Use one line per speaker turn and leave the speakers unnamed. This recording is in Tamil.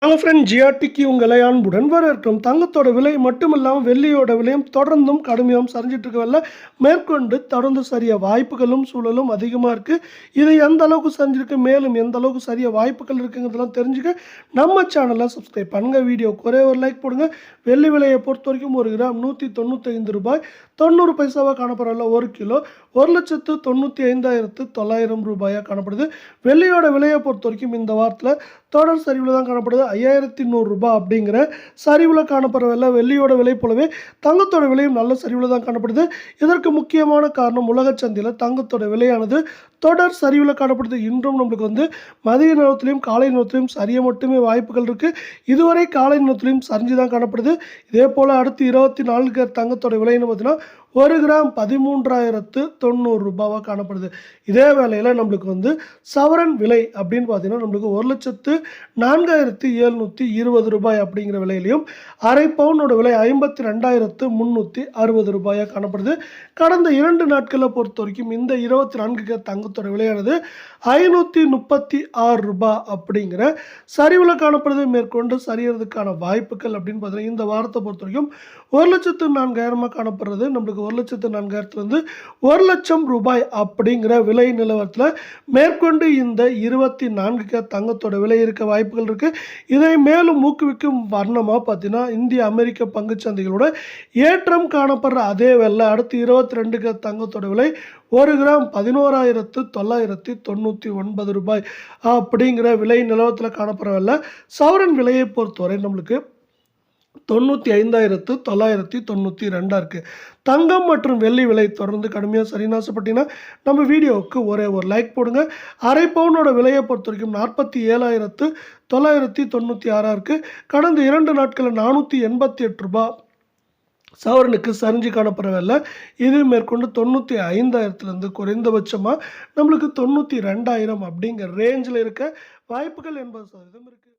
ஹலோ ஃப்ரெண்ட், ஜிஆர்டிக்கு உங்களை அன்புடன் வரவேற்கிறோம். தங்கத்தோட விலை மட்டுமில்லாமல் வெள்ளியோட விலையும் தொடர்ந்தும் கடுமையாகவும் சரிஞ்சிட்டு இருக்கவல்ல, மேற்கொண்டு தொடர்ந்து சரிய வாய்ப்புகளும் சூழலும் அதிகமாக இருக்குது. இது எந்த அளவுக்கு சரிஞ்சிருக்கு, மேலும் எந்த அளவுக்கு சரிய வாய்ப்புகள் இருக்குங்கிறதெல்லாம் தெரிஞ்சுக்க நம்ம சேனலை சப்ஸ்கிரைப் பண்ணுங்க. வீடியோக்கு ஒரே ஒரு லைக் போடுங்க. வெள்ளி விலையை பொறுத்த வரைக்கும் 1 கிராம் 195 ரூபாய் 90 பைசாவாக காணப்படல. 1 கிலோ 1,95,900 ரூபாயாக காணப்படுது. வெள்ளியோட விலையை பொறுத்த வரைக்கும் இந்த வாரத்தில் தொடர் சரிவில் தான் காணப்படுது. 5,100 ரூபாய் அப்படிங்கிற சரிவில் காணப்படுறதில்ல. வெள்ளியோட விலை போலவே தங்கத்தோட விலையும் நல்ல சரிவில் தான் காணப்படுது. இதற்கு முக்கியமான காரணம் உலக சந்தையில் தங்கத்தோட விலையானது தொடர் சரிவில் காணப்படுது. இன்றும் நம்மளுக்கு மதிய நேரத்திலையும் காலை நேரத்திலையும் சரிய மட்டுமே வாய்ப்புகள் இருக்குது. இதுவரை காலை நேரத்திலையும் சரிஞ்சு தான் காணப்படுது. இதே போல் அடுத்து 24 தங்கத்தோட விலைன்னு பார்த்தீங்கன்னா 1 கிராம் 13,900 ரூபாவாக காணப்படுது. இதே வேளையில் நம்மளுக்கு சவரன் விலை அப்படின்னு பார்த்தீங்கன்னா நம்மளுக்கு 1,04,720 ரூபாய் அப்படிங்கிற விலையிலையும், அரை பவுனோட விலை 52,360 ரூபாயாக காணப்படுது. கடந்த 2 நாட்களை பொறுத்த வரைக்கும் இந்த 24 தங்கத்தோட விலையானது 536 ரூபாய் அப்படிங்கிற சரிவில் காணப்படுது. மேற்கொண்டு சரியறதுக்கான வாய்ப்புகள் அப்படின்னு பார்த்தீங்கன்னா இந்த வாரத்தை பொறுத்த வரைக்கும் 1,04,000 காணப்படுறது. நம்மளுக்கு 1,04,000 1 லட்சம் ரூபாய் அப்படிங்கிற விலை நிலவரத்தில் மேற்கொண்டு இந்த 24 தங்கத்தோட விலை இருக்க வாய்ப்புகள் இருக்குது. இதை மேலும் ஊக்குவிக்கும் வண்ணமாக பார்த்தீங்கன்னா இந்திய அமெரிக்க பங்குச்சந்தைகளோட ஏற்றம் காணப்படுற அதே வேளை அடுத்து 22 தங்கத்தோட விலை 1 கிராம் 11,999 ரூபாய் அப்படிங்கிற விலை நிலவரத்தில் காணப்படுறதில்ல. சவரன் விலையை பொறுத்தவரை நம்மளுக்கு 95,992 இருக்குது. தங்கம் மற்றும் வெள்ளி விலை தொடர்ந்து கடுமையாக சரின்னு ஆசைப்பட்டீங்கன்னா நம்ம வீடியோவுக்கு ஒரே ஒரு லைக் போடுங்க. அரை பவுனோட விலையை பொறுத்த வரைக்கும் 47,996 இருக்குது. கடந்த 2 நாட்களில் 488 ரூபாய் சவரனுக்கு சரிஞ்சு காணப்படவில்லை. இது மேற்கொண்டு 95,000 குறைந்தபட்சமாக நம்மளுக்கு 92,000 அப்படிங்கிற ரேஞ்சில் இருக்க வாய்ப்புகள் 80% இருக்குது.